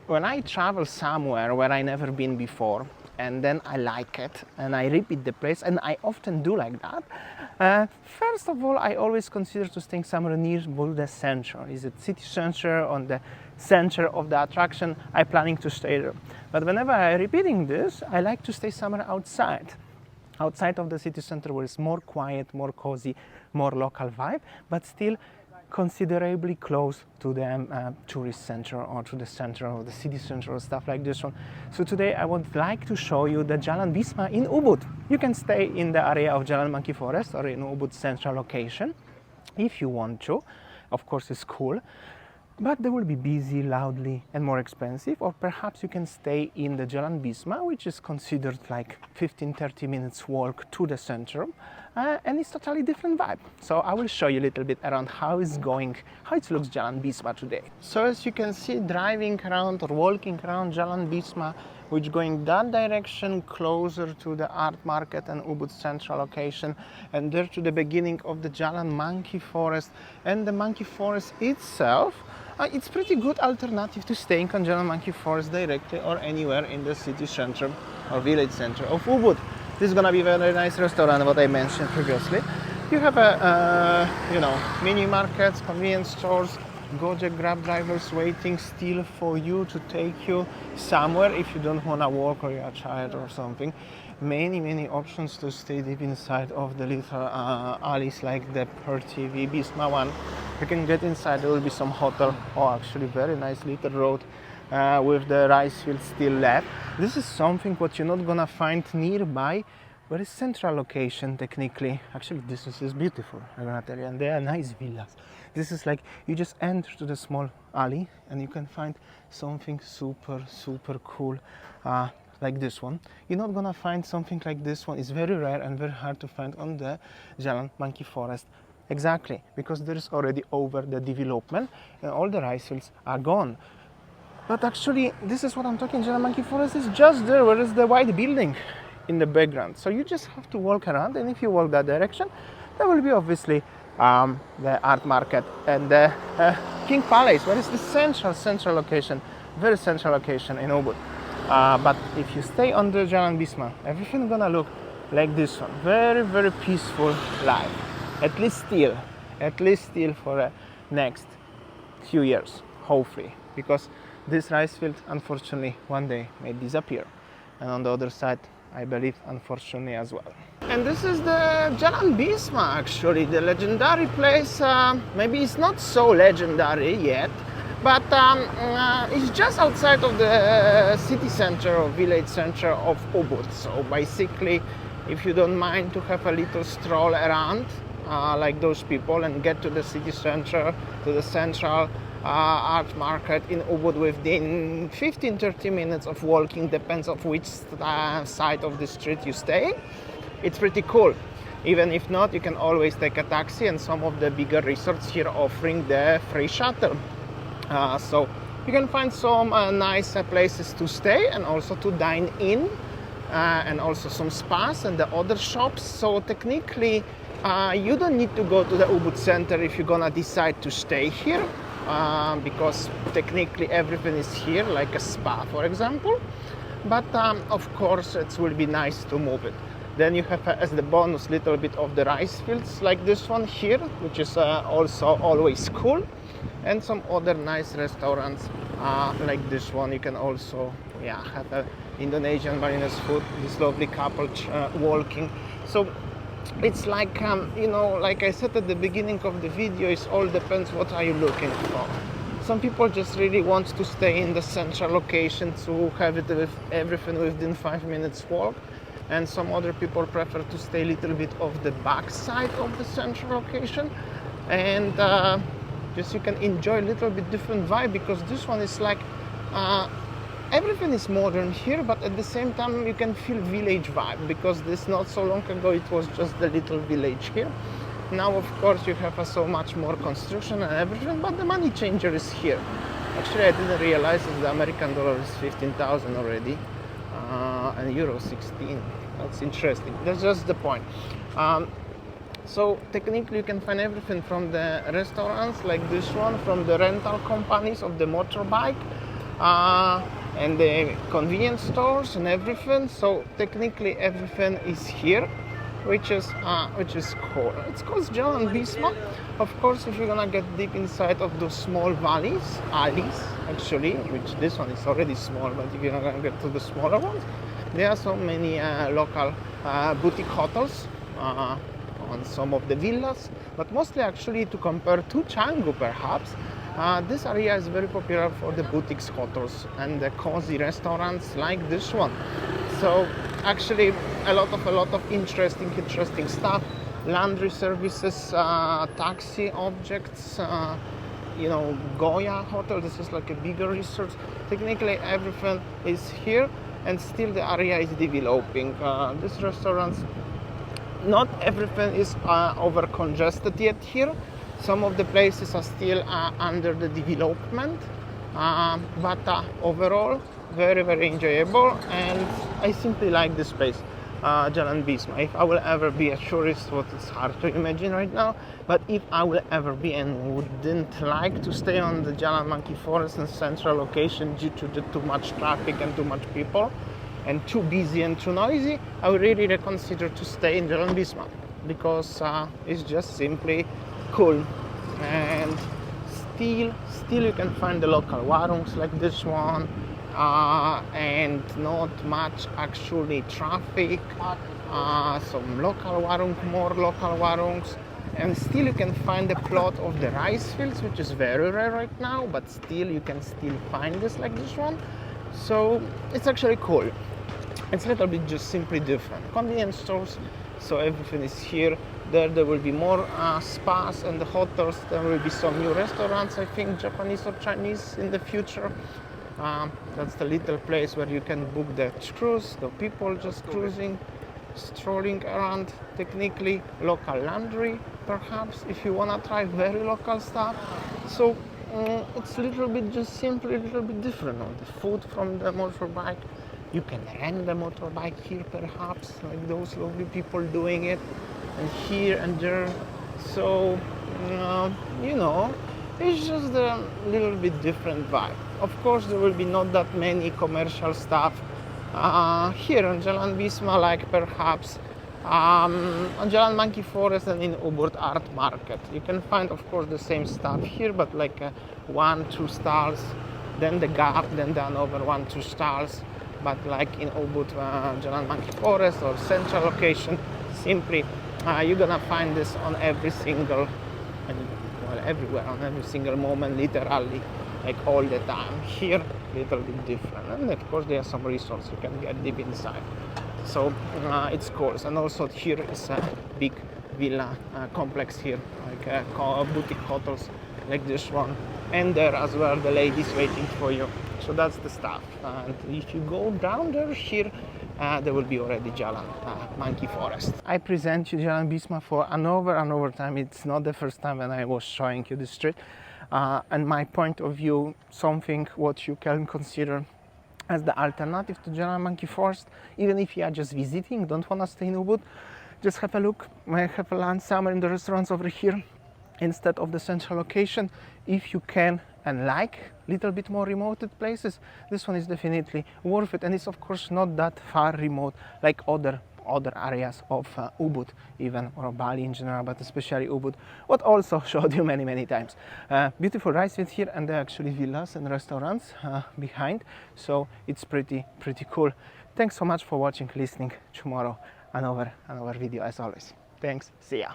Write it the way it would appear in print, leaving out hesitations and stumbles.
when I travel somewhere where I never been before, and then I like it and I repeat the place, and I often do like that. First of all, I always consider to stay somewhere near the center. Is it city center, on the center of the attraction? I'm planning to stay there. But whenever I'm repeating this, I like to stay somewhere outside of the city center, where it's more quiet, more cozy, more local vibe, but still considerably close to the tourist center or to the center of the city center or stuff like this one. So today I would like to show you the Jalan Bisma in Ubud. You can stay in the area of Jalan Monkey Forest or in Ubud central location if you want to. Of course, it's cool, but they will be busy, loudly, and more expensive. Or perhaps you can stay in the Jalan Bisma, which is considered like 15-30 minutes walk to the center, and it's totally different vibe. So I will show you a little bit around how it looks Jalan Bisma today. So as you can see, driving around or walking around Jalan Bisma, which going that direction closer to the art market and Ubud central location, and there to the beginning of the Jalan Monkey Forest. And the Monkey Forest itself, it's pretty good alternative to staying on Jalan Monkey Forest directly or anywhere in the city center or village center of Ubud. This is gonna be a very nice restaurant, what I mentioned previously. You have a mini markets, convenience stores, Gojek Grab drivers waiting still for you to take you somewhere if you don't want to walk or you're tired or something. Many options to stay deep inside of the little alleys like the Per TV Bisma one. You can get inside, there will be some hotel. Oh, actually very nice little road with the rice field still left. This is something what you're not gonna find nearby. Very central location technically. Actually, this is beautiful, I'm gonna tell you, and they are nice villas. This is like you just enter to the small alley and you can find something super cool like this one. You're not gonna find something like this one. It's very rare and very hard to find on the Jalan Monkey Forest. Exactly, because there is already over the development and all the rice fields are gone. But actually, this is what I'm talking. Jalan Monkey Forest is just there, where is the white building in the background. So you just have to walk around, and if you walk that direction, there will be obviously the art market and the King Palace, where is the central location, very central location in Ubud. But if you stay on the Jalan Bisma, everything gonna look like this one. Very peaceful life. At least still for the next few years, hopefully, because this rice field unfortunately one day may disappear, and on the other side I believe unfortunately as well. And this is the Jalan Bisma, actually the legendary place. Maybe it's not so legendary yet, but it's just outside of the city center or village center of Ubud. So basically, if you don't mind to have a little stroll around like those people and get to the city center, to the central art market in Ubud within 15-30 minutes of walking, depends on which side of the street you stay. It's pretty cool. Even if not, you can always take a taxi, and some of the bigger resorts here offering the free shuttle. So you can find some nice places to stay and also to dine in, and also some spas and the other shops. So technically you don't need to go to the Ubud center if you're gonna decide to stay here, because technically everything is here, like a spa for example. But of course it will be nice to move it. Then you have as the bonus little bit of the rice fields like this one here, which is also always cool, and some other nice restaurants like this one. You can also have a Indonesian Balinese food, this lovely couple walking. So it's like like I said at the beginning of the video, it all depends what are you looking for. Some people just really want to stay in the central location to have it with everything within 5 minutes walk, and some other people prefer to stay a little bit of the back side of the central location, and just you can enjoy a little bit different vibe, because this one is like everything is modern here, but at the same time you can feel village vibe, because this not so long ago it was just the little village here. Now of course you have so much more construction and everything, but the money changer is here. Actually I didn't realize that the American dollar is 15,000 already, and euro 16. That's interesting. That's just the point. So technically you can find everything from the restaurants like this one, from the rental companies of the motorbike, and the convenience stores and everything. So technically everything is here, which is cool. It's called Jalan Bisma. Of course, if you're gonna get deep inside of those small alleys actually, which this one is already small, but if you're gonna get to the smaller ones, there are so many local boutique hotels on some of the villas, but mostly actually, to compare to Canggu perhaps, this area is very popular for the boutiques hotels and the cozy restaurants like this one. So actually a lot of interesting stuff, laundry services, taxi objects, you know, Goya hotel. This is like a bigger resort. Technically everything is here, and still the area is developing. These restaurants, not everything is over congested yet here. Some of the places are still under the development, but overall very enjoyable, and I simply like this place, Jalan Bisma. If I will ever be a tourist, what is hard to imagine right now, but if I will ever be and wouldn't like to stay on the Jalan Monkey Forest in central location due to the too much traffic and too much people and too busy and too noisy, I would really reconsider to stay in Jalan Bisma, because it's just simply cool. And still you can find the local warungs like this one, and not much actually traffic, some local warung, more local warungs, and still you can find the plot of the rice fields, which is very rare right now, but still you can still find this like this one. So it's actually cool. It's a little bit just simply different. Convenience stores, so everything is here. There will be more spas and the hotels. There will be some new restaurants, I think Japanese or Chinese in the future. That's the little place where you can book the cruise, the people just cruising, strolling around. Technically local laundry perhaps, if you want to try very local stuff. So it's a little bit just simply a little bit different. On the food from the motorbike, you can rent the motorbike here perhaps, like those lovely people doing it, and here and there. So you know, it's just a little bit different vibe. Of course there will be not that many commercial stuff here on Jalan Bisma, like perhaps on Jalan Monkey Forest and in Ubud Art Market. You can find of course the same stuff here, but like 1-2 stalls, then the gap, then the another 1-2 stalls. But like in Ubud Jalan Monkey Forest or central location, simply you're gonna find this on every single, well, everywhere, on every single moment, literally, like all the time. Here, little bit different, and of course there are some resorts you can get deep inside. So it's cool. And also here is a big villa complex here, like boutique hotels like this one, and there as well the ladies waiting for you. So that's the stuff. And if you go down there, here there will be already Jalan Monkey Forest. I present you Jalan Bisma for another time. It's not the first time when I was showing you the street. And my point of view, something what you can consider as the alternative to Jalan Monkey Forest, even if you are just visiting, don't want to stay in Ubud, just have a look, have a lunch somewhere in the restaurants over here instead of the central location. If you can and like little bit more remote places, this one is definitely worth it, and it's of course not that far remote like other areas of Ubud even, or Bali in general, but especially Ubud, what also showed you many times. Beautiful rice fields here, and there are actually villas and restaurants behind, so it's pretty cool. Thanks so much for watching, listening. Tomorrow another video as always. Thanks, see ya.